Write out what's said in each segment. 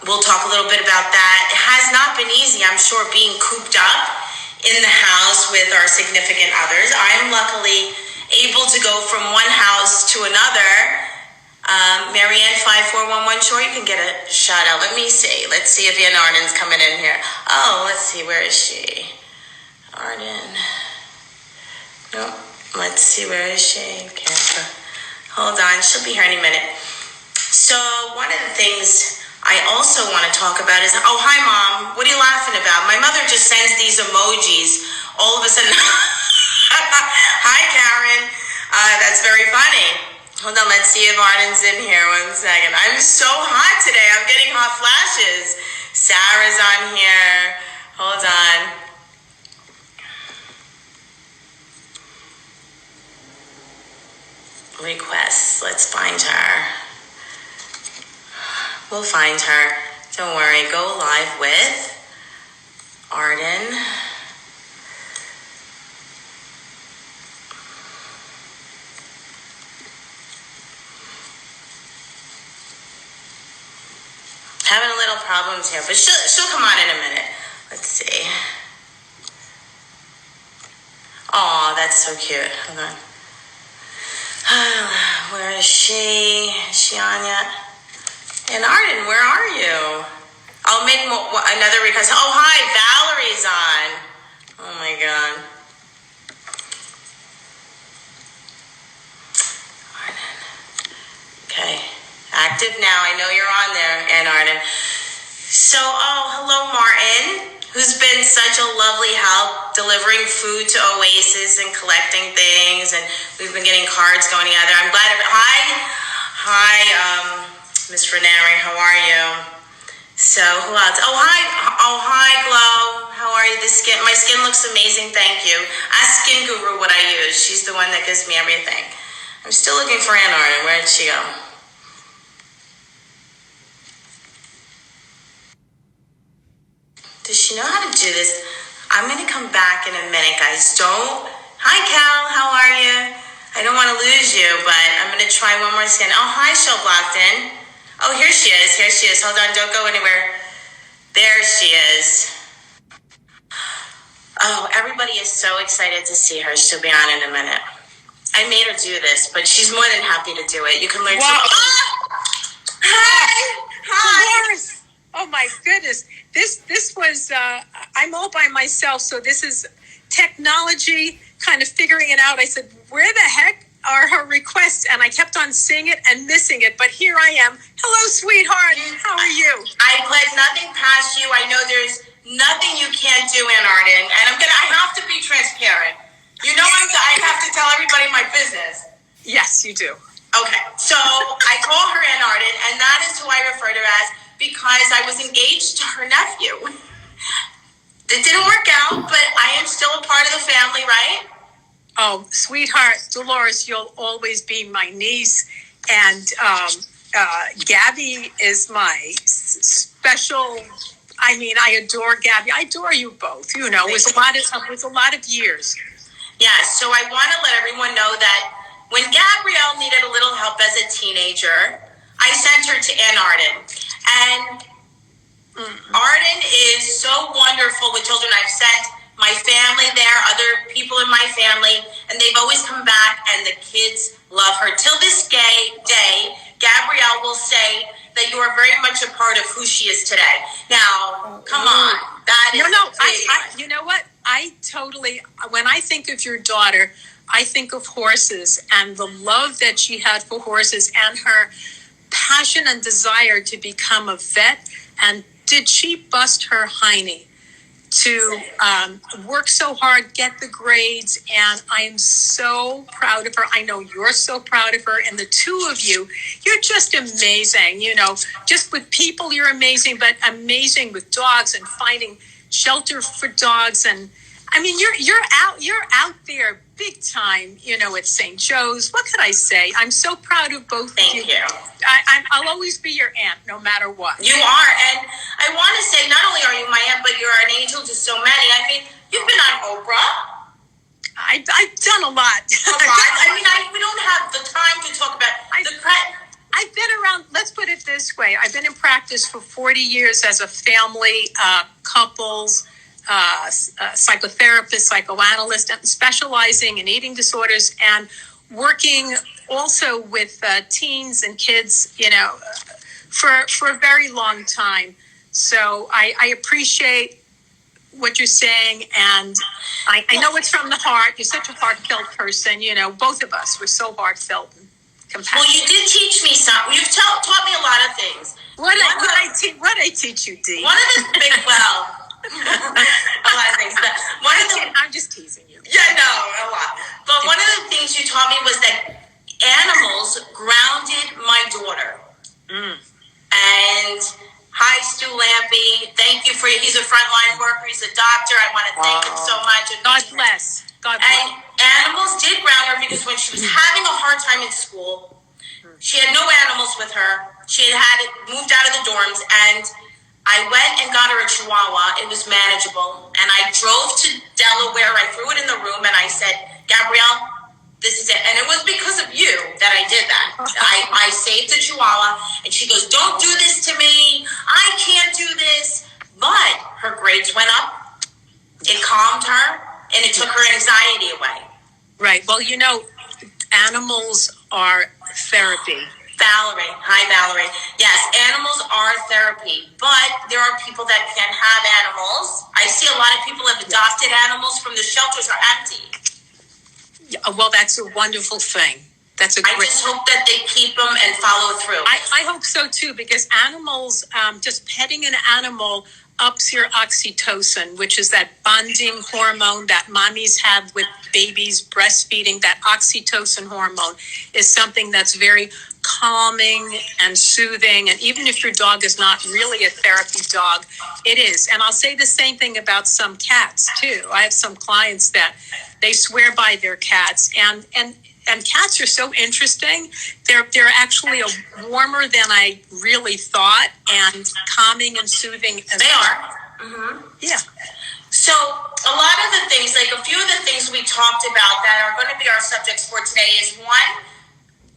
we'll talk a little bit about that. It has not been easy, I'm sure, being cooped up in the house with our significant others. I'm luckily able to go from one house to another. Marianne 5411, sure, you can get a shout out. Let me see. Let's see if Ann Arden's coming in here. Oh, let's see. Where is she? Arden. No. Let's see. Where is she? Hold on. She'll be here any minute. So one of the things I also want to talk about is, oh, hi, Mom. What are you laughing about? My mother just sends these emojis all of a sudden. Hi, Karen. That's very funny. Hold on, let's see if Arden's in here. 1 second. I'm so hot today. I'm getting hot flashes. Sarah's on here. Hold on. Requests. Let's find her. We'll find her. Don't worry. Go live with Arden. Having a little problems here, but she'll come on in a minute. Let's see. Oh, that's so cute. Hold on. Where is she? Is she on yet? And Arden, where are you? I'll make another request. Oh, hi, Valerie's on. Oh my God. Arden. Okay. Active now. I know you're on there, Ann Arden. So, hello, Martin, who's been such a lovely help delivering food to Oasis and collecting things, and we've been getting cards going together. I'm glad. Hi, Miss Renari. How are you? So, who else? Hi, Glow. How are you? My skin looks amazing. Thank you. Ask Skin Guru what I use. She's the one that gives me everything. I'm still looking for Ann Arden. Where did she go? Does she know how to do this? I'm going to come back in a minute, guys. Hi, Cal. How are you? I don't want to lose you, but I'm going to try one more scan. Oh, hi, Shell Blockton. Oh, here she is. Hold on. Don't go anywhere. There she is. Oh, everybody is so excited to see her. She'll be on in a minute. I made her do this, but she's more than happy to do it. You can learn. Wow. Hi. Dolores. Oh my goodness. This was, I'm all by myself. So this is technology kind of figuring it out. I said, where the heck are her requests? And I kept on seeing it and missing it. But here I am. Hello, sweetheart. How are you? I put nothing past you. I know there's nothing you can't do, Ann Arden. And I have to be transparent. You know, I have to tell everybody my business. Yes, you do. Okay. So I call her Ann Arden, and that is who I refer to as, because I was engaged to her nephew. It didn't work out, but I am still a part of the family, right? Oh, sweetheart, Dolores, you'll always be my niece. And Gabby is my special. I mean, I adore Gabby. I adore you both. You know, it was a lot of years. Yeah, so I want to let everyone know that when Gabrielle needed a little help as a teenager, I sent her to Ann Arden. And Arden is so wonderful with children. I've sent my family there, other people in my family, and they've always come back, and the kids love her. Till this day, Gabrielle will say that you are very much a part of who she is today. Now, come on. That is I you know what? I totally, when I think of your daughter, I think of horses and the love that she had for horses and her passion and desire to become a vet. And did she bust her hiney to work so hard, get the grades, and I am so proud of her. I know you're so proud of her, and the two of you, you're just amazing. You know, just with people, you're amazing, but amazing with dogs and finding shelter for dogs. And I mean, you're out there big time, you know, at St. Joe's. What could I say? I'm so proud of both of you. Thank you. I'll always be your aunt, no matter what. You are, and I want to say, not only are you my aunt, but you're an angel to so many. I mean, you've been on Oprah. I've done a lot. A lot. I mean, we don't have the time to talk about the credit. I've been around, let's put it this way. I've been in practice for 40 years as a family, couples, psychotherapist, psychoanalyst, and specializing in eating disorders and working also with teens and kids, for a very long time. So I appreciate what you're saying, and I know it's from the heart. You're such a heartfelt person. Both of us, we're so heartfelt and compassionate. Well, you did teach me something. You've taught me a lot of things. What I teach you, Dee? One of the big, a lot of things. I'm just teasing you. Yeah, no, a lot. But one of the things you taught me was that animals grounded my daughter. And hi, Stu Lampy. Thank you he's a frontline worker. He's a doctor. I want to thank him so much. God bless. And animals did ground her because when she was having a hard time in school, she had no animals with her. She had moved out of the dorms, and I went and got her a Chihuahua. It was manageable. And I drove to Delaware. I threw it in the room, and I said, Gabrielle, this is it. And it was because of you that I did that. I saved the Chihuahua, and she goes, don't do this to me. I can't do this. But her grades went up. It calmed her, and it took her anxiety away. Right. Well, animals are therapy. Valerie. Hi, Valerie. Yes, animals are therapy, but there are people that can't have animals. I see a lot of people have adopted animals from the shelters are empty. Well, that's a wonderful thing. I just hope that they keep them and follow through. I hope so too, because animals, just petting an animal ups your oxytocin, which is that bonding hormone that mommies have with babies breastfeeding. That oxytocin hormone is something that's very calming and soothing. And even if your dog is not really a therapy dog, it is. And I'll say the same thing about some cats too. I have some clients that they swear by their cats, and cats are so interesting. They're actually warmer than I really thought, and calming and soothing as they well. are. Mm-hmm. Yeah. So a lot of the things, like a few of the things we talked about that are going to be our subjects for today is one,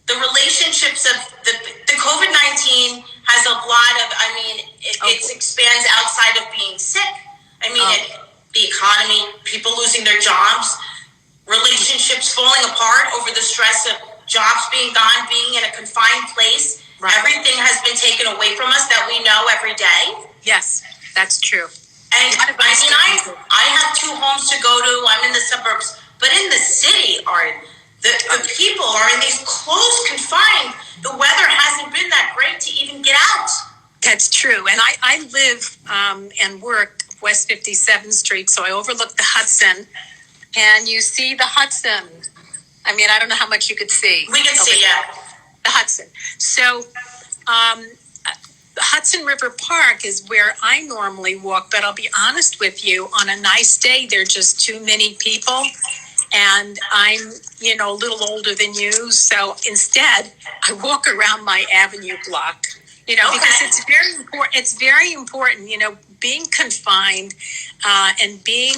the relationships of the COVID-19 has a lot of, it expands outside of being sick. The economy, people losing their jobs, relationships falling apart over the stress of jobs being gone, being in a confined place. Right. Everything has been taken away from us that we know every day. Yes, that's true. And I have 2 homes to go to. I'm in the suburbs, but in the city, the people are in these close confined. The weather hasn't been that great to even get out. That's true. And I live and work West 57th Street, so I overlook the Hudson. And you see the Hudson. I don't know how much you could see. We can see, yeah. The Hudson. So Hudson River Park is where I normally walk, but I'll be honest with you, on a nice day, there are just too many people. And I'm, a little older than you. So instead, I walk around my avenue block, because it's very important. It's very important, being confined and being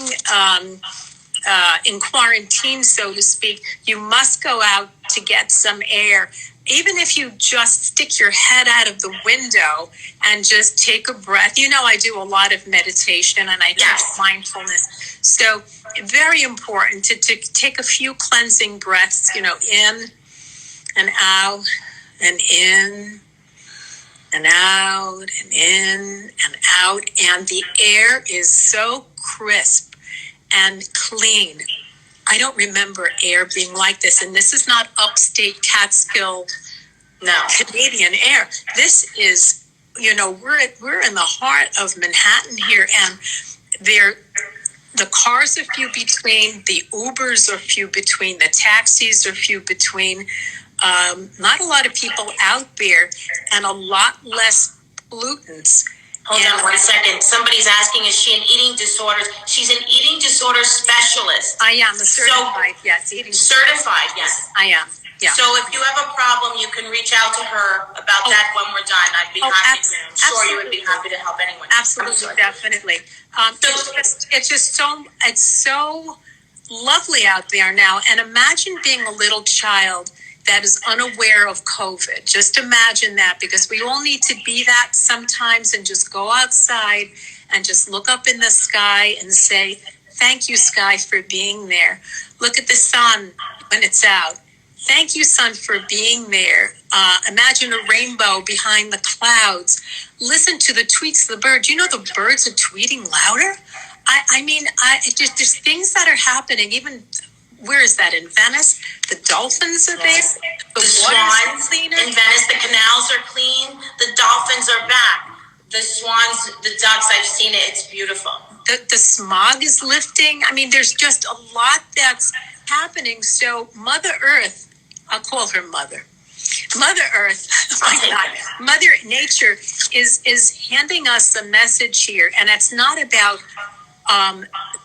in quarantine, so to speak. You must go out to get some air. Even if you just stick your head out of the window and just take a breath. I do a lot of meditation and I do mindfulness. So very important to take a few cleansing breaths, in and out and in and out and in and out. And the air is so crisp and clean. I don't remember air being like this. And this is not upstate Catskill, Canadian air. This is, we're in the heart of Manhattan here, and the cars are few between, the Ubers are few between, the taxis are few between. Not a lot of people out there, and a lot less pollutants. Hold on 1 second. Somebody's asking, is she an eating disorders? She's an eating disorder specialist. I am a certified, eating certified, yes. I am. Yeah. So if you have a problem, you can reach out to her about that when we're done. I'd be happy to. I'm sure you would be happy to help anyone. Absolutely, definitely. It's so lovely out there now. And imagine being a little child that is unaware of COVID. Just imagine that, because we all need to be that sometimes and just go outside and just look up in the sky and say, thank you, sky, for being there. Look at the sun when it's out. Thank you, sun, for being there. Imagine a rainbow behind the clouds. Listen to the tweets of the birds. You know, the birds are tweeting louder. There's things that are happening. Even, where is that, in Venice? The dolphins are there. The swans in Venice, the canals are clean. The dolphins are back. The swans, the ducks, I've seen it. It's beautiful. The smog is lifting. I mean, there's just a lot that's happening. So Mother Earth, I'll call her Mother. Mother Earth, oh my God, Mother Nature is handing us a message here. And it's not about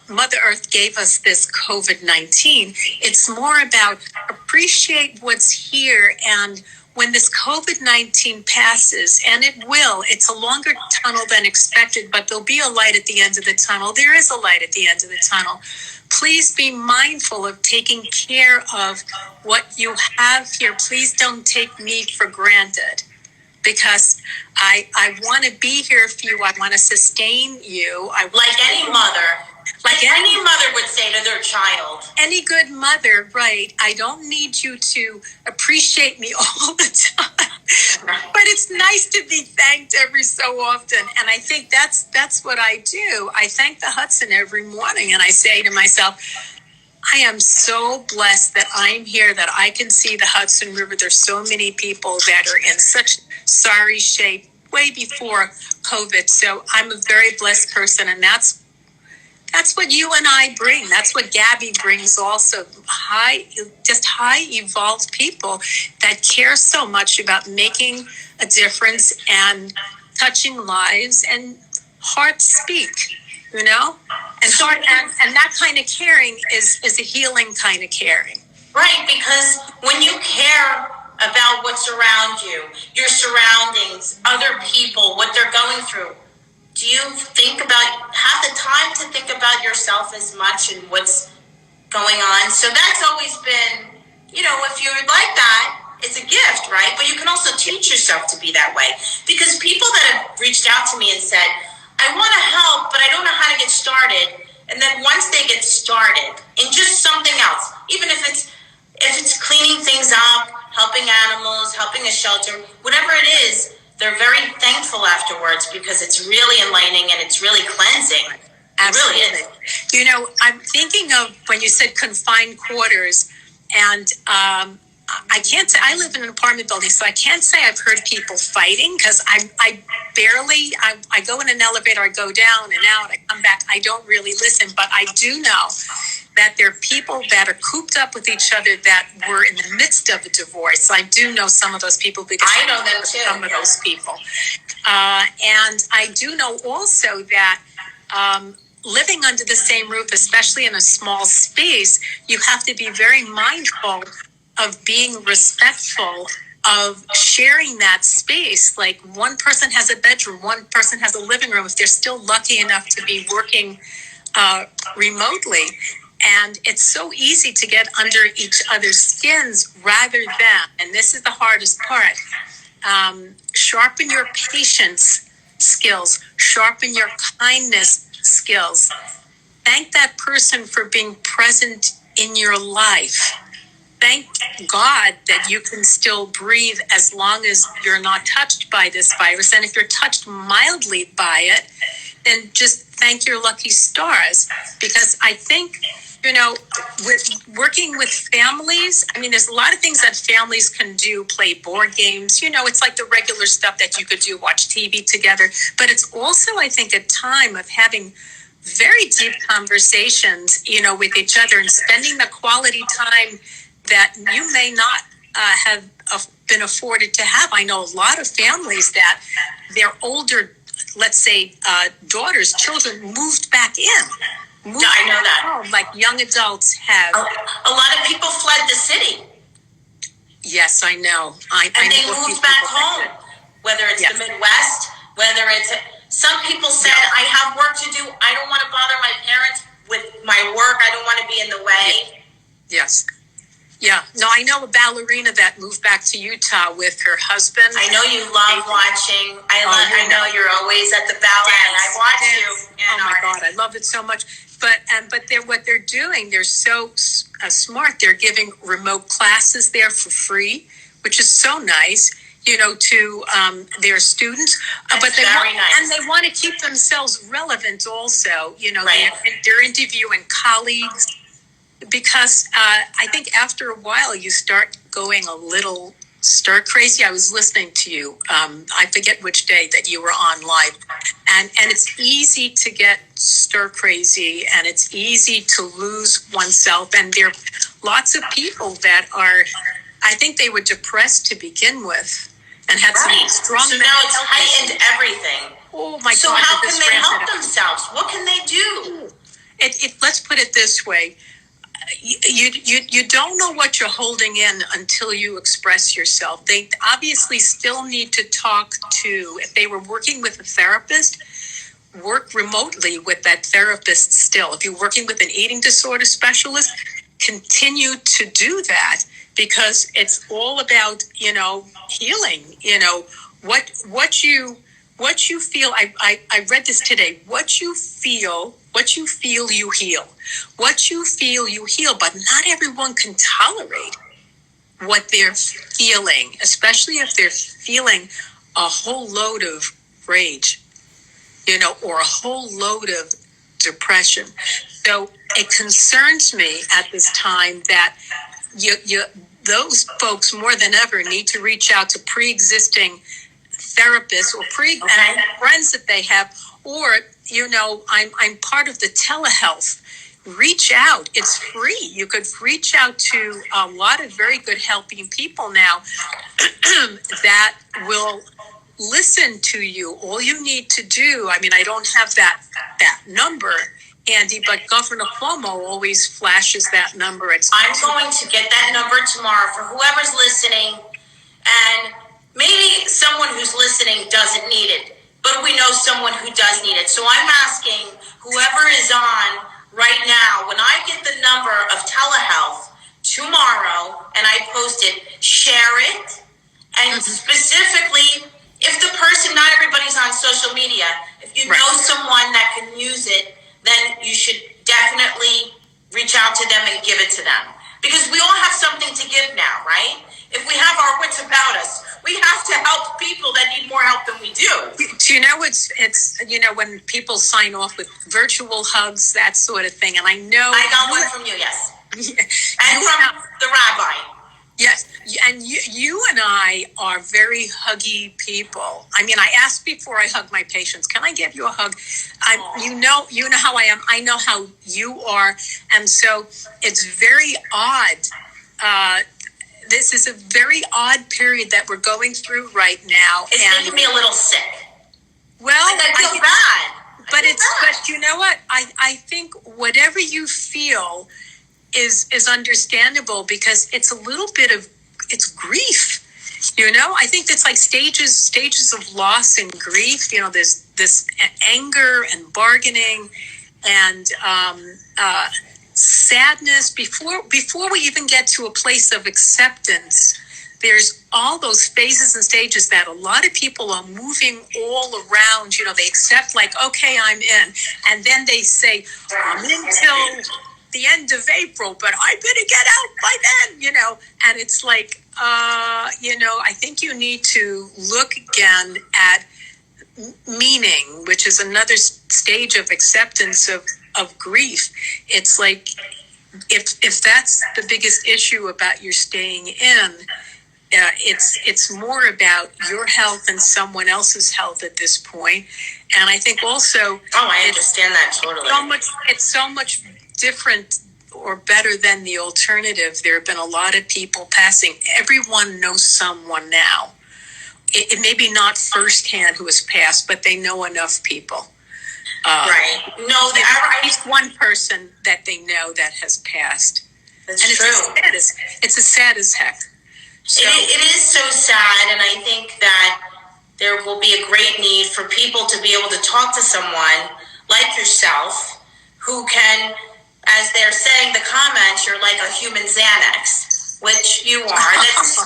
Mother Earth gave us this COVID-19. It's more about appreciate what's here. And when this COVID-19 passes, and it will, it's a longer tunnel than expected, but there'll be a light at the end of the tunnel. There is a light at the end of the tunnel. Please be mindful of taking care of what you have here. Please don't take me for granted, because I want to be here for you. I want to sustain you. Like any mother. Like any mother would say to their child. Any good mother, right? I don't need you to appreciate me all the time. But it's nice to be thanked every so often. And I think that's what I do. I thank the Hudson every morning, and I say to myself, I am so blessed that I'm here, that I can see the Hudson River. There's so many people that are in such sorry shape way before COVID. So I'm a very blessed person, and that's what you and I bring. That's what Gabby brings also. High evolved people that care so much about making a difference and touching lives, and hearts speak, you know? And and that kind of caring is a healing kind of caring. Right, because when you care about what's around you, your surroundings, other people, what they're going through, do you have the time to think about yourself as much and what's going on? So that's always been, if you're like that, it's a gift, right? But you can also teach yourself to be that way. Because people that have reached out to me and said, I want to help, but I don't know how to get started. And then once they get started in just something else, even if it's cleaning things up, helping animals, helping a shelter, whatever it is, they're very thankful afterwards, because it's really enlightening and it's really cleansing. Absolutely. It really is. You know, I'm thinking of when you said confined quarters, and I can't say, I live in an apartment building, so I can't say I've heard people fighting, because I go in an elevator, I go down and out, I come back, I don't really listen, but I do know that there are people that are cooped up with each other that were in the midst of a divorce. I do know some of those people, because I know them too. Some of those people. And I do know also that living under the same roof, especially in a small space, you have to be very mindful of being respectful of sharing that space. Like, one person has a bedroom, one person has a living room, if they're still lucky enough to be working remotely. And it's so easy to get under each other's skins rather than, and this is the hardest part, sharpen your patience skills, sharpen your kindness skills. Thank that person for being present in your life. Thank God that you can still breathe as long as you're not touched by this virus. And if you're touched mildly by it, then just thank your lucky stars. Because I think, with working with families, I mean, there's a lot of things that families can do, play board games. It's like the regular stuff that you could do, watch TV together. But it's also, I think, a time of having very deep conversations, with each other, and spending the quality time that you may not have been afforded to have. I know a lot of families that their older, let's say, daughters, children moved back in. I know that. Home, like young adults have. A lot of people fled the city. Yes, I know. And they moved back home, whether it's the Midwest, whether it's... Some people said, I have work to do. I don't want to bother my parents with my work. I don't want to be in the way. Yes. Yeah. No, I know a ballerina that moved back to Utah with her husband. I know you love watching. I know you're always at the ballet. I watch you. Oh my God, I love it so much. But what they're doing, they're so smart. They're giving remote classes there for free, which is so nice. To their students, but they want to keep themselves relevant. Also, right. they're interviewing colleagues. Because I think after a while you start going a little stir crazy. I was listening to you. I forget which day that you were on live, and it's easy to get stir crazy, and it's easy to lose oneself. And there are lots of people that are, I think they were depressed to begin with, and had some strong. So now it's heightened everything. Oh my God! So how can they help themselves? What can they do? Let's put it this way. You don't know what you're holding in until you express yourself. They obviously still need to talk to, if they were working with a therapist, work remotely with that therapist still. If you're working with an eating disorder specialist, continue to do that, because it's all about, healing, what you feel. I read this today. What you feel, you heal. What you feel, you heal. But not everyone can tolerate what they're feeling, especially if they're feeling a whole load of rage, or a whole load of depression. So it concerns me at this time that those folks more than ever need to reach out to pre-existing therapists or friends that they have, or I'm part of the telehealth. Reach out. It's free. You could reach out to a lot of very good helping people now that will listen to you. All you need to do, I don't have that number, Andy, but Governor Cuomo always flashes that number. I'm going to get that number tomorrow for whoever's listening, and maybe someone who's listening doesn't need it, but we know someone who does need it. So I'm asking whoever is on right now, when I get the number of telehealth tomorrow and I post it, share it. And specifically, if the person, not everybody's on social media, if you know someone that can use it, then you should definitely reach out to them and give it to them. Because we all have something to give now, right? If we have our wits about us, we have to help people that need more help than we do. Do it's when people sign off with virtual hugs, that sort of thing. And I know I got one from you, yes. And from the rabbi. Yes, and you and I are very huggy people. I ask before I hug my patients, can I give you a hug? You know how I am. I know how you are. And so it's very odd. This is a very odd period that we're going through right now. It's making me a little sick. Well, I feel bad. But you know what? I think whatever you feel is understandable, because it's a little bit of, it's grief. I think it's like stages of loss and grief. There's this anger and bargaining and sadness before we even get to a place of acceptance. There's all those phases and stages that a lot of people are moving all around. They accept, like, okay, I'm in, and then they say, I'm in till the end of April, but I better get out by then, and it's like, I think you need to look again at meaning, which is another stage of acceptance of grief. It's like, if that's the biggest issue about your staying in, it's more about your health and someone else's health at this point. And I think also, I understand that totally. It's so much different or better than the alternative. There have been a lot of people passing. Everyone knows someone now. It may be not firsthand who has passed, but they know enough people. Right. No, at least one person that they know that has passed. That's true. It's as sad as heck. So, it is so sad, and I think that there will be a great need for people to be able to talk to someone like yourself who can, as they're saying the comments, you're like a human Xanax. which you are, that's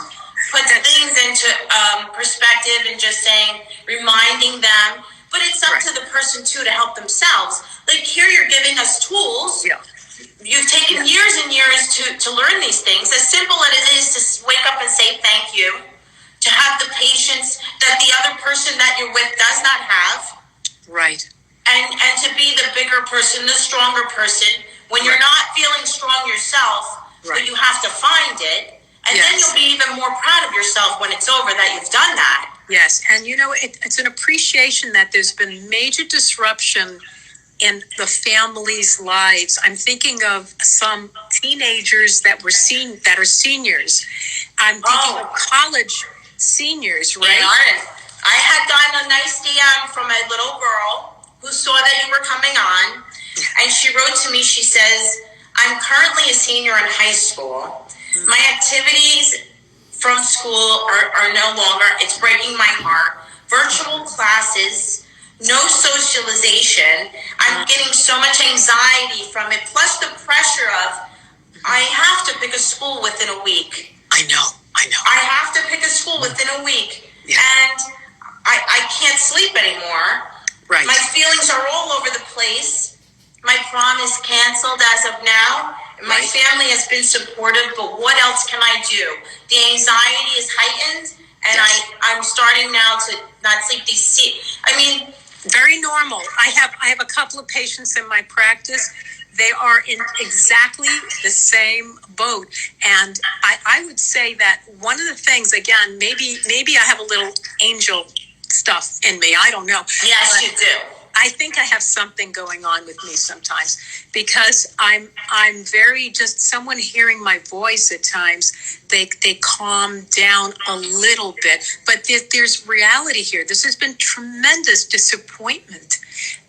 puts things into perspective and just saying, reminding them. But it's up to the person too to help themselves. Like here, you're giving us tools. Yeah. You've taken years and years to learn these things. As simple as it is to wake up and say thank you, to have the patience that the other person that you're with does not have. Right. And to be the bigger person, the stronger person, when you're not feeling strong yourself, but you have to find it. And then you'll be even more proud of yourself when it's over that you've done that. Yes. And it's an appreciation that there's been major disruption in the families' lives. I'm thinking of some teenagers that are seniors. I'm thinking of college seniors, right? Arden, I had gotten a nice DM from a little girl who saw that you were coming on, and she wrote to me. She says, "I'm currently a senior in high school. My activities from school are no longer. It's breaking my heart. Virtual classes." No socialization. I'm getting so much anxiety from it. Plus the pressure of, I have to pick a school within a week. I know. I have to pick a school within a week. Yeah. And I can't sleep anymore. Right. My feelings are all over the place. My prom is canceled as of now. My family has been supportive, but what else can I do? The anxiety is heightened, and I'm starting now to not sleep. Very normal. I have a couple of patients in my practice. They are in exactly the same boat. And I would say that one of the things, again, maybe I have a little angel stuff in me. I don't know. Yes, you do. I think I have something going on with me sometimes because I'm very just someone hearing my voice at times. They calm down a little bit, but there's reality here. This has been tremendous disappointment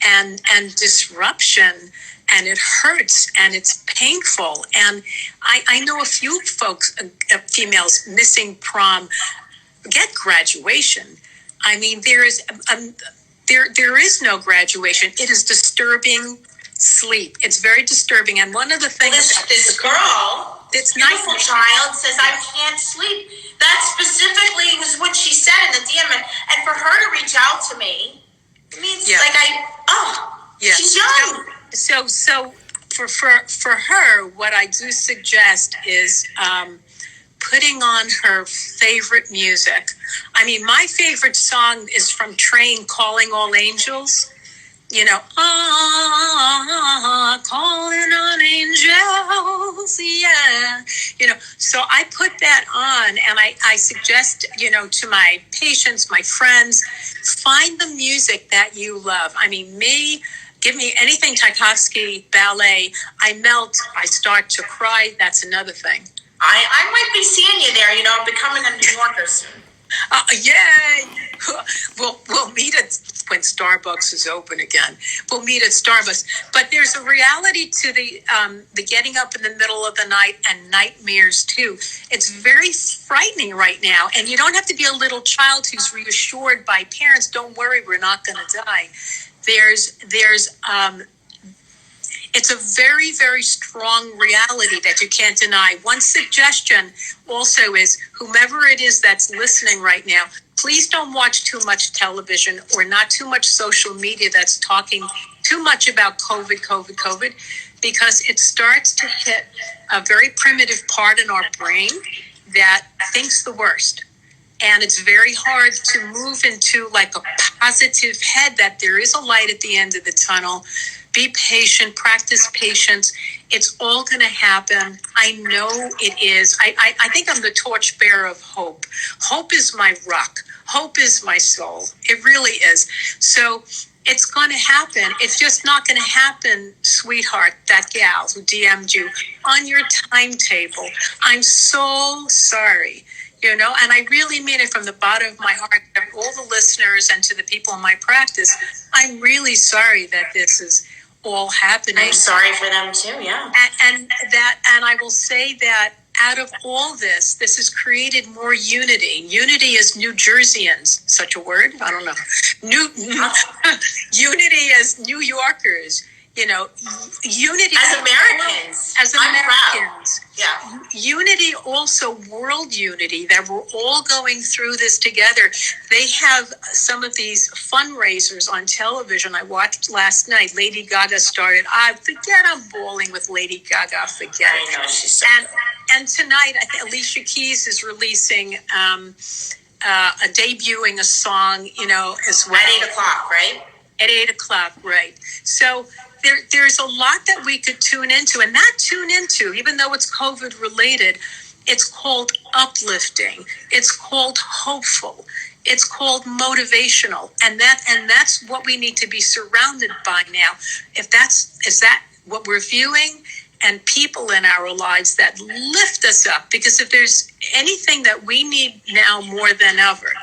and disruption, and it hurts and it's painful. And I know a few folks, females missing prom, get graduation. I mean, there is no graduation. It is disturbing sleep. It's very disturbing. And one of the things this girl, this beautiful child, says, "I can't sleep." That specifically was what she said in the DM. And for her to reach out to me, it means she's young. So for her, what I do suggest is putting on her favorite music. I mean, my favorite song is from Train, "Calling All Angels." Calling on angels, yeah. So I put that on, and I suggest, to my patients, my friends, find the music that you love. I mean, give me anything Tchaikovsky, ballet, I melt, I start to cry. That's another thing. I might be seeing you there. I'm becoming a New Yorker soon. Yay! We'll meet when Starbucks is open again. We'll meet at Starbucks. But there's a reality to the getting up in the middle of the night and nightmares too. It's very frightening right now. And you don't have to be a little child who's reassured by parents. Don't worry, we're not going to die. It's a very, very strong reality that you can't deny. One suggestion also is whomever it is that's listening right now, please don't watch too much television or not too much social media that's talking too much about COVID, because it starts to hit a very primitive part in our brain that thinks the worst. And it's very hard to move into like a positive head that there is a light at the end of the tunnel. Be patient, practice patience. It's all going to happen. I know it is. I think I'm the torchbearer of hope. Hope is my rock. Hope is my soul. It really is. So it's going to happen. It's just not going to happen, sweetheart, that gal who DM'd you, on your timetable. I'm so sorry. And I really mean it from the bottom of my heart to all the listeners and to the people in my practice. I'm really sorry that this is all happening. I'm sorry for them too, yeah. And I will say that out of all this has created more unity. Unity as New Jerseyans, such a word? I don't know. Unity as New Yorkers. unity As Americans, as I'm Americans. proud. Yeah. Unity, also world unity, that we're all going through this together. They have some of these fundraisers on television. I watched last night. Lady Gaga started. I'm bowling with Lady Gaga. Forget it. I know, she's so and tonight, I think Alicia Keys is releasing, debuting a song, as well. At 8 o'clock, right? At 8 o'clock, right. So there's a lot that we could tune into, and not tune into, even though it's COVID related. It's called uplifting. It's called hopeful. It's called motivational, and that's what we need to be surrounded by now. Is that what we're viewing? And people in our lives that lift us up, because if there's anything that we need now more than ever,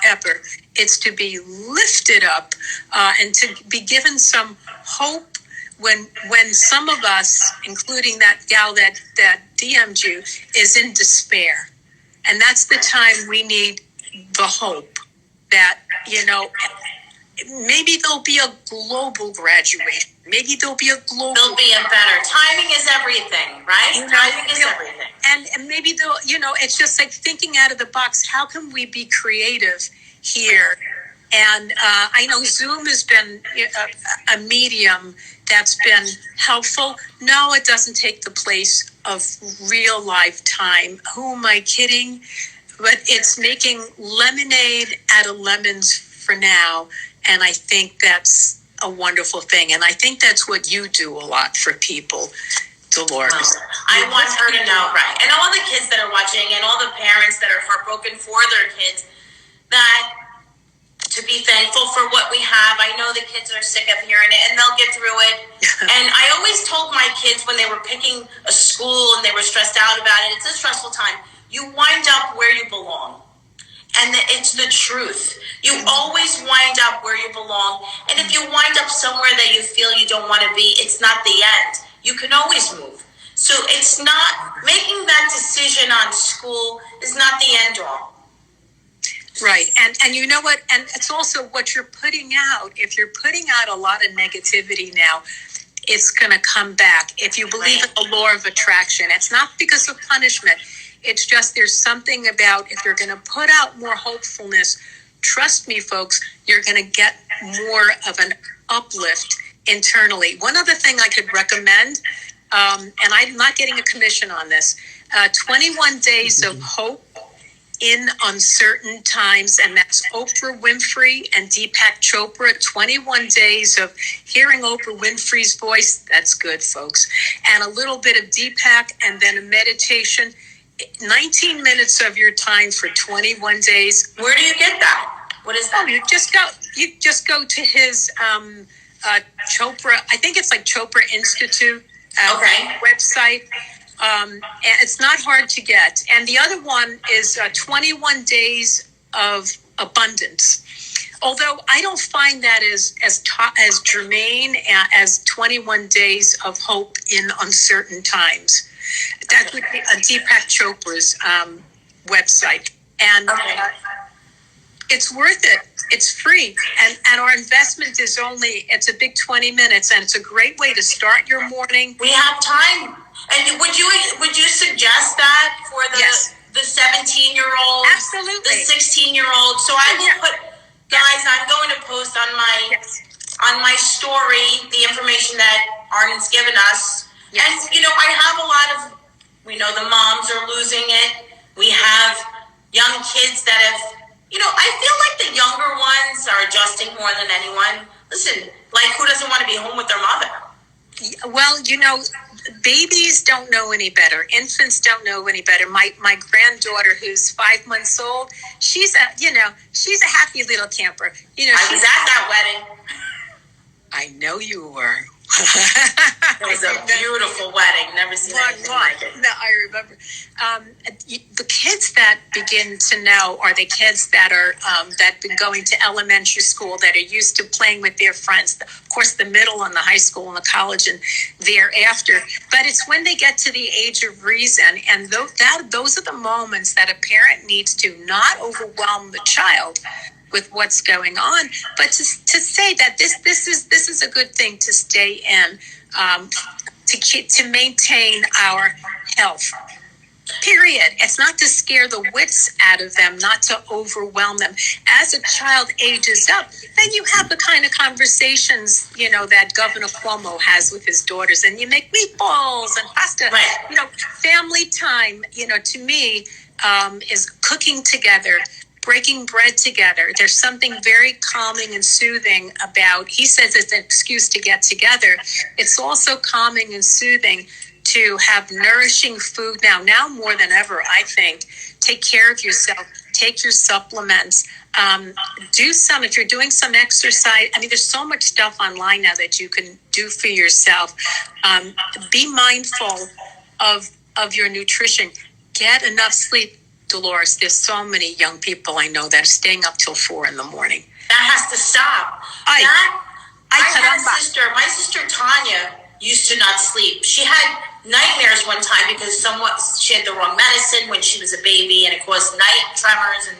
it's to be lifted up, and to be given some hope when some of us, including that gal that DM'd you, is in despair. And that's the time we need the hope that, maybe there'll be a global graduation. Maybe there'll be a global... There'll be a better... Timing is everything, right? Timing is everything. And maybe it's just like thinking out of the box. How can we be creative here? And I know Zoom has been a medium that's been helpful. No, it doesn't take the place of real life time. Who am I kidding? But it's making lemonade out of lemons for now. And I think that's a wonderful thing. And I think that's what you do a lot for people, Delores. Well, I want her to know, right. And all the kids that are watching and all the parents that are heartbroken for their kids, that to be thankful for what we have. I know the kids are sick of hearing it, and they'll get through it. And I always told my kids when they were picking a school and they were stressed out about it, it's a stressful time. You wind up where you belong. And it's the truth. You always wind up where you belong. And if you wind up somewhere that you feel you don't want to be, it's not the end. You can always move. So it's not, making that decision on school is not the end all. Right. And you know what? And it's also what you're putting out. If you're putting out a lot of negativity now, it's going to come back. If you believe in the law of attraction, it's not because of punishment. It's just there's something about, if you're going to put out more hopefulness, trust me, folks, you're going to get more of an uplift internally. One other thing I could recommend, and I'm not getting a commission on this, 21 Days of Hope in Uncertain Times, and that's Oprah Winfrey and Deepak Chopra. 21 days of hearing Oprah Winfrey's voice. That's good, folks. And a little bit of Deepak, and then a meditation. 19 minutes of your time for 21 days. Where do you get that? What is that? Oh, you just go to his Chopra. I think it's like Chopra Institute website. And it's not hard to get. And the other one is 21 Days of Abundance. Although I don't find that as germane as 21 Days of Hope in Uncertain Times. That would be Deepak Chopra's website. And it's worth it. It's free. And our investment is it's a big 20 minutes, and it's a great way to start your morning. We have time. And would you suggest that for the 17-year-old, absolutely, the 16-year-old? So I will put, guys, I'm going to post on my story the information that Arden's given us. Yes. And I have a lot of, we know the moms are losing it. We have young kids that have, I feel like the younger ones are adjusting more than anyone. Listen, like, who doesn't want to be home with their mother? Well, babies don't know any better. Infants don't know any better. My granddaughter, who's 5 months old, she's a happy little camper. I was at that wedding. I know you were. It was a beautiful wedding. Never seen anything like it. No, I remember. The kids that begin to know are the kids that are that been going to elementary school, that are used to playing with their friends. Of course, the middle and the high school and the college and thereafter. But it's when they get to the age of reason, and those are the moments that a parent needs to not overwhelm the child with what's going on, but to say that this is a good thing to stay in. to maintain our health. Period. It's not to scare the wits out of them, not to overwhelm them. As a child ages up, then you have the kind of conversations, that Governor Cuomo has with his daughters, and you make meatballs and pasta. Right. Family time, to me, is cooking together, breaking bread together. There's something very calming and soothing about, he says it's an excuse to get together. It's also calming and soothing to have nourishing food now more than ever. I think take care of yourself, take your supplements, if you're doing some exercise. I mean, there's so much stuff online now that you can do for yourself. Be mindful of your nutrition. Get enough sleep. Dolores, there's so many young people I know that are staying up till 4 a.m. That has to stop. I had a sister, my sister Tanya used to not sleep. She had nightmares one time because she had the wrong medicine when she was a baby, and it caused night tremors. And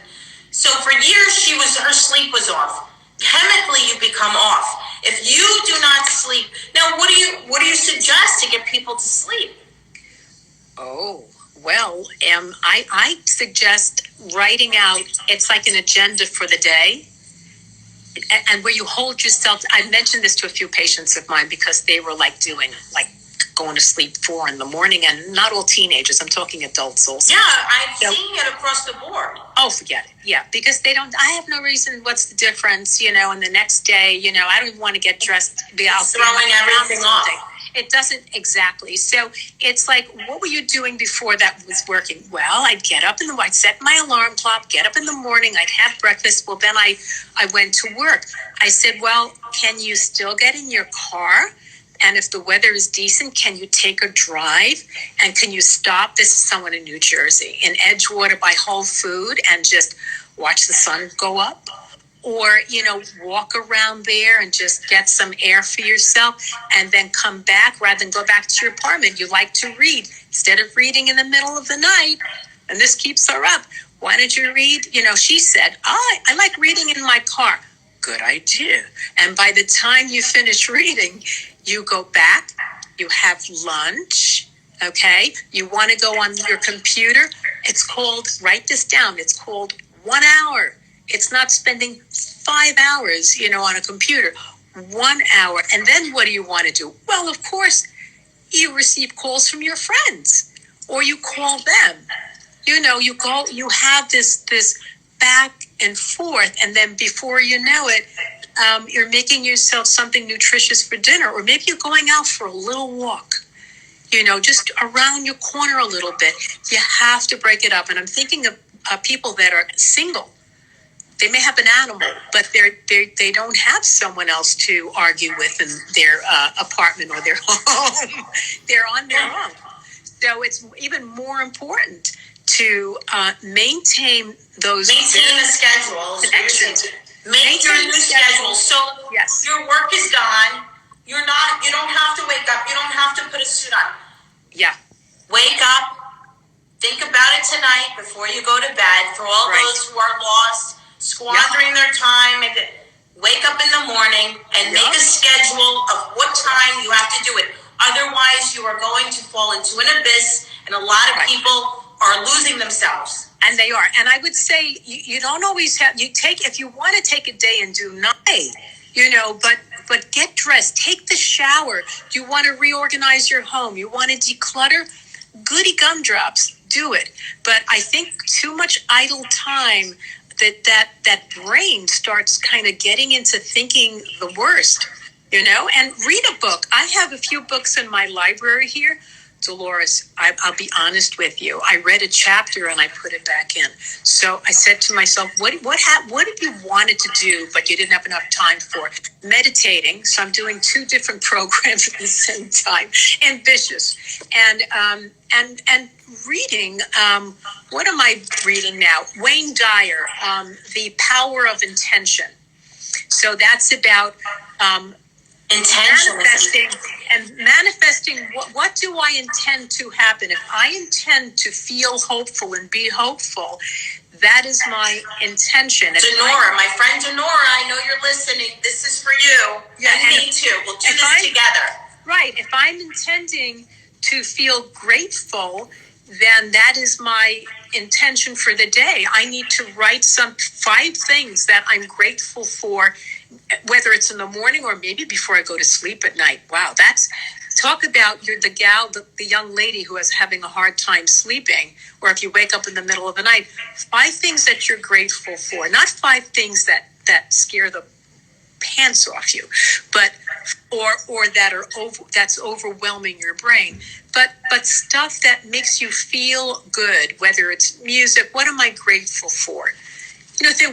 so for years, her sleep was off. Chemically, you become off if you do not sleep. Now, what do you suggest to get people to sleep? Oh, well, I suggest writing out. It's like an agenda for the day. And where you hold yourself, I mentioned this to a few patients of mine because they were going to sleep 4 a.m, and not all teenagers. I'm talking adults also. Yeah, I'm seeing it across the board. Oh, forget it. Yeah, because they don't. I have no reason. What's the difference? And the next day, I don't even want to get dressed. Throwing everything off. It doesn't exactly. So it's like, what were you doing before that was working? Well, I'd get up I'd set my alarm clock, get up in the morning, I'd have breakfast. Well, then I went to work. I said, well, can you still get in your car? And if the weather is decent, can you take a drive? And can you stop? This is someone in New Jersey, in Edgewater by Whole Food, and just watch the sun go up? Or, walk around there and just get some air for yourself and then come back rather than go back to your apartment. You like to read. Instead of reading in the middle of the night, and this keeps her up, why don't you read? She said, I like reading in my car. Good idea. And by the time you finish reading, you go back, you have lunch, okay? You want to go on your computer. It's called, write this down, it's called 1 hour. It's not spending 5 hours, on a computer. 1 hour. And then what do you want to do? Well, of course, you receive calls from your friends or you call them. You have this back and forth. And then before you know it, you're making yourself something nutritious for dinner. Or maybe you're going out for a little walk, just around your corner a little bit. You have to break it up. And I'm thinking of people that are single. They may have an animal, but they don't have someone else to argue with in their apartment or their home. They're on their own. So it's even more important to maintain those. Maintain the schedule. Make your new schedule. So yes. Your work is done. You don't have to wake up. You don't have to put a suit on. Yeah. Wake up. Think about it tonight before you go to bed. For all those who are lost, squandering their time, wake up in the morning and make a schedule of what time you have to do it. Otherwise, you are going to fall into an abyss, and a lot of people are losing themselves. And they are. And I would say you don't always have, if you want to take a day and do nothing, but get dressed, take the shower. You want to reorganize your home, you want to declutter, goody gumdrops, do it. But I think too much idle time, that brain starts kind of getting into thinking the worst, and read a book. I have a few books in my library here. Dolores, I'll be honest with you. I read a chapter and I put it back in. So I said to myself, what have you wanted to do, but you didn't have enough time for? Meditating. So I'm doing 2 different programs at the same time. Ambitious. And reading. What am I reading now? Wayne Dyer, The Power of Intention. So that's about manifesting what do I intend to happen. If I intend to feel hopeful and be hopeful, that is my intention. Denora, my friend Denora, I know you're listening. This is for you. Yeah, and me too. We'll do this together. Right. If I'm intending to feel grateful, then that is my intention for the day. I need to write some 5 things that I'm grateful for, whether it's in the morning or maybe before I go to sleep at night. Wow, that's talk about the young lady who is having a hard time sleeping, or if you wake up in the middle of the night. 5 things that you're grateful for, not 5 things that scare the pants off you, but or that's overwhelming your brain, but stuff that makes you feel good, whether it's music. What am I grateful for?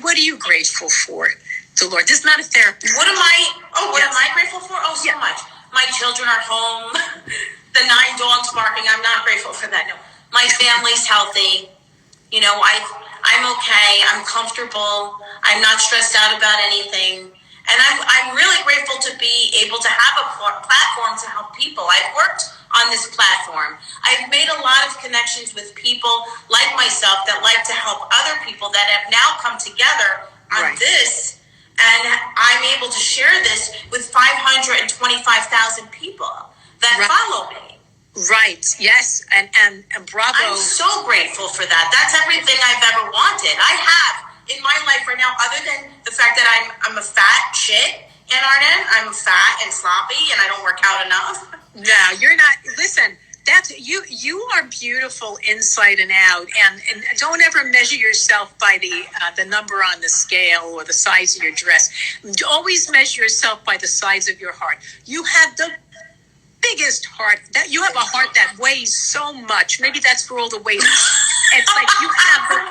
What are you grateful for, Delores? This is not a therapy. What am I grateful for? Oh, so much. My children are home. The 9 dogs barking. I'm not grateful for that. No. My family's healthy. I'm okay. I'm comfortable. I'm not stressed out about anything. And I'm really grateful to be able to have a platform to help people. I've worked on this platform. I've made a lot of connections with people like myself that like to help other people that have now come together on this. And I'm able to share this with 525,000 people that follow me. Right. Yes. And bravo. I'm so grateful for that. That's everything I've ever wanted. I have in my life right now, other than the fact that I'm a fat shit in Arden. I'm fat and sloppy and I don't work out enough. No, you're not. Listen, that's you are beautiful inside and out, and don't ever measure yourself by the number on the scale or the size of your dress. Always measure yourself by the size of your heart. You have the biggest heart. That you have a heart that weighs so much. Maybe that's for all the weight. It's like you have the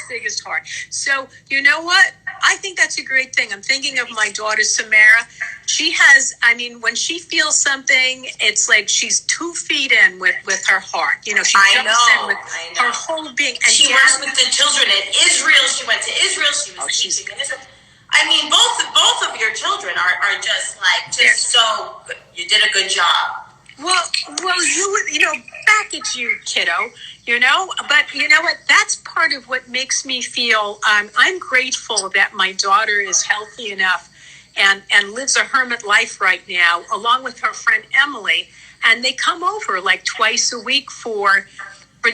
biggest heart. So you know what? I think that's a great thing. I'm thinking of my daughter, Samara. She has, when she feels something, it's like she's 2 feet in with her heart. She jumps in with her whole being. And she works with the children in Israel. She went to Israel. She was teaching in Israel. Both of your children are just so good. You did a good job. Well, back at you, kiddo. But you know what? That's part of what makes me feel. I'm grateful that my daughter is healthy enough and lives a hermit life right now, along with her friend Emily, and they come over like twice a week for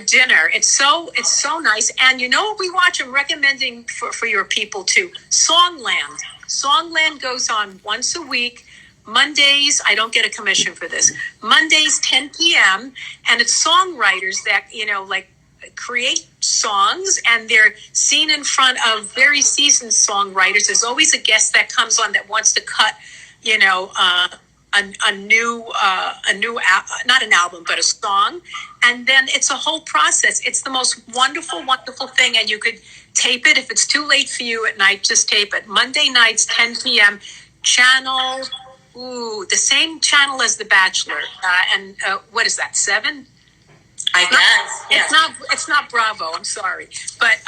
dinner. It's so nice. And you know what we watch? I'm recommending for your people too. Songland. Songland goes on once a week. Mondays, I don't get a commission for this. Mondays, 10 p.m. And it's songwriters that, create songs, and they're seen in front of very seasoned songwriters. There's always a guest that comes on that wants to cut, a new not an album, but a song. And then it's a whole process. It's the most wonderful, wonderful thing. And you could tape it. If it's too late for you at night, just tape it. Monday nights, 10 p.m. Channel, the same channel as The Bachelor. And what is that, 7? I guess. It's not Bravo. I'm sorry, but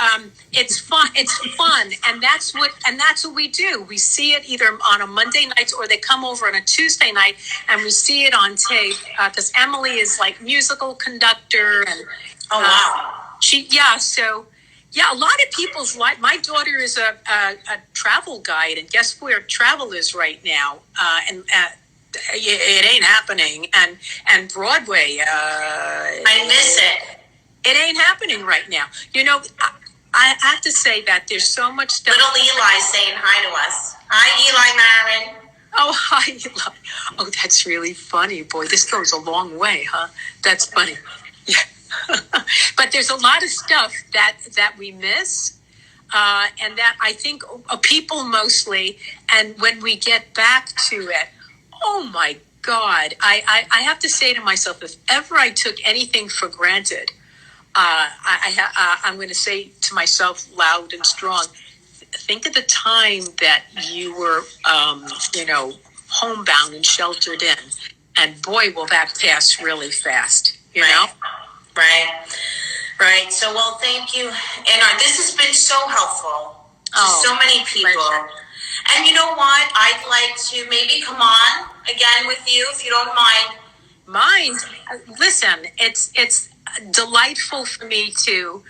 it's fun. It's fun, and that's what we do. We see it either on a Monday night or they come over on a Tuesday night, and we see it on tape because Emily is like musical conductor, and a lot of people's life. My daughter is a travel guide, and guess where travel is right now? It ain't happening, and Broadway. I miss it. It ain't happening right now. I have to say that there's so much stuff. Little Eli saying hi to us. Hi, Eli Marin. Oh, hi, Eli. Oh, that's really funny, boy. This goes a long way, huh? That's funny. Yeah. But there's a lot of stuff that we miss. And that I think people mostly, and when we get back to it, oh my God, I have to say to myself, if ever I took anything for granted, I'm going to say to myself loud and strong, think of the time that you were, homebound and sheltered in. And boy, will that pass really fast, you know? Right. So, well, thank you. And this has been so helpful to so many people. Pleasure. And you know what? I'd like to maybe come on again with you if you don't mind. Listen, it's delightful for me to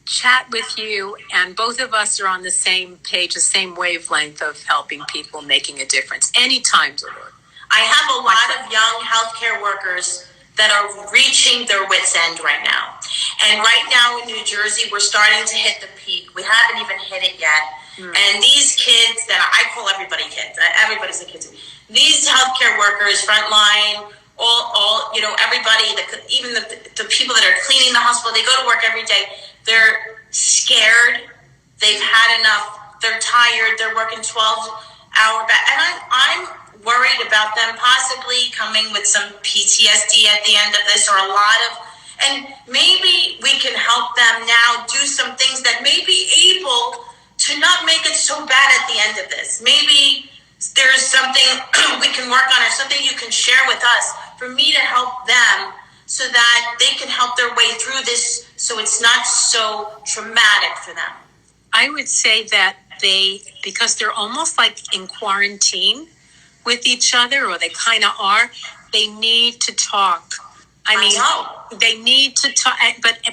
chat with you, and both of us are on the same page, the same wavelength of helping people, making a difference. Anytime, Delores. I have a lot of young healthcare workers that are reaching their wits' end right now. And right now in New Jersey, we're starting to hit the peak. We haven't even hit it yet. And these kids that I call everybody kids, everybody's a kid to me. These healthcare workers, frontline, all everybody, even the people that are cleaning the hospital, they go to work every day. They're scared. They've had enough. They're tired. They're working 12-hour back. And I'm worried about them possibly coming with some PTSD at the end of this, or a lot of, and maybe we can help them now do some things that may be able to not make it so bad at the end of this. Maybe there's something we can work on, or something you can share with us for me to help them so that they can help their way through this so it's not so traumatic for them. I would say that because they're almost like in quarantine with each other, or they kind of are, they need to talk. I mean, they need to talk,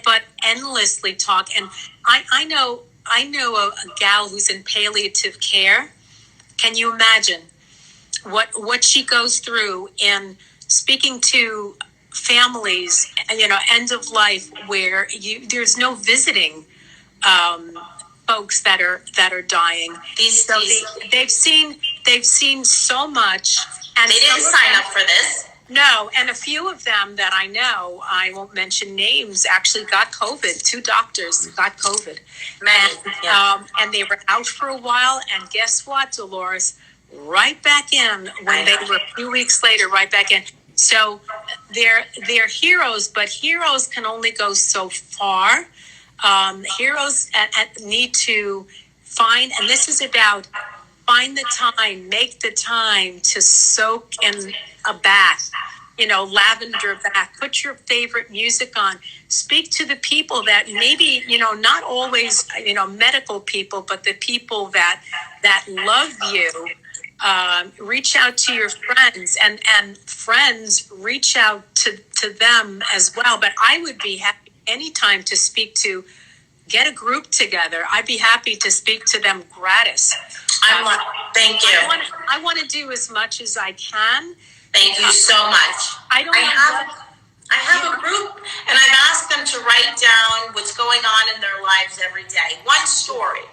but endlessly talk. And I know a gal who's in palliative care. Can you imagine what she goes through in speaking to families, end of life, where there's no visiting folks that are dying. They've seen so much, and they didn't sign up for this. No, and a few of them that I know, I won't mention names, actually got COVID. 2 doctors got COVID. And they were out for a while, and guess what, Delores? Right back in when they were a few weeks later, right back in. So they're heroes, but heroes can only go so far. Heroes need to find, and this is about find the time, make the time to soak in a bath, lavender bath, put your favorite music on, speak to the people that maybe, not always, medical people, but the people that love you. Reach out to your friends, and friends reach out to them as well. But I would be happy anytime to get a group together. I'd be happy to speak to them gratis. Thank you. I want to do as much as I can. Thank you so much. I have a group, and I've asked them to write down what's going on in their lives every day. One story.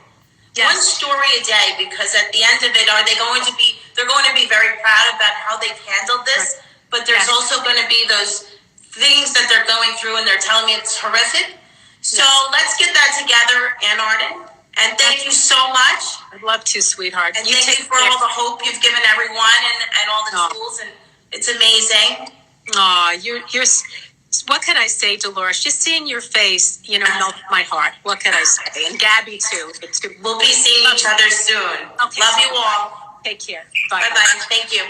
Yes. One story a day, because at the end of it, they're going to be very proud about how they've handled this, but there's also going to be those things that they're going through, and they're telling me it's horrific. So let's get that together, Arden. And thank you so much. I'd love to, sweetheart. And thank you for all the hope you've given everyone, and all the tools, and it's amazing. You're what can I say, Delores? Just seeing your face, melts my heart. What can I say? And Gabby too. We'll be seeing each other soon. Okay. Love you all. Take care. Bye. Bye-bye. Thank you.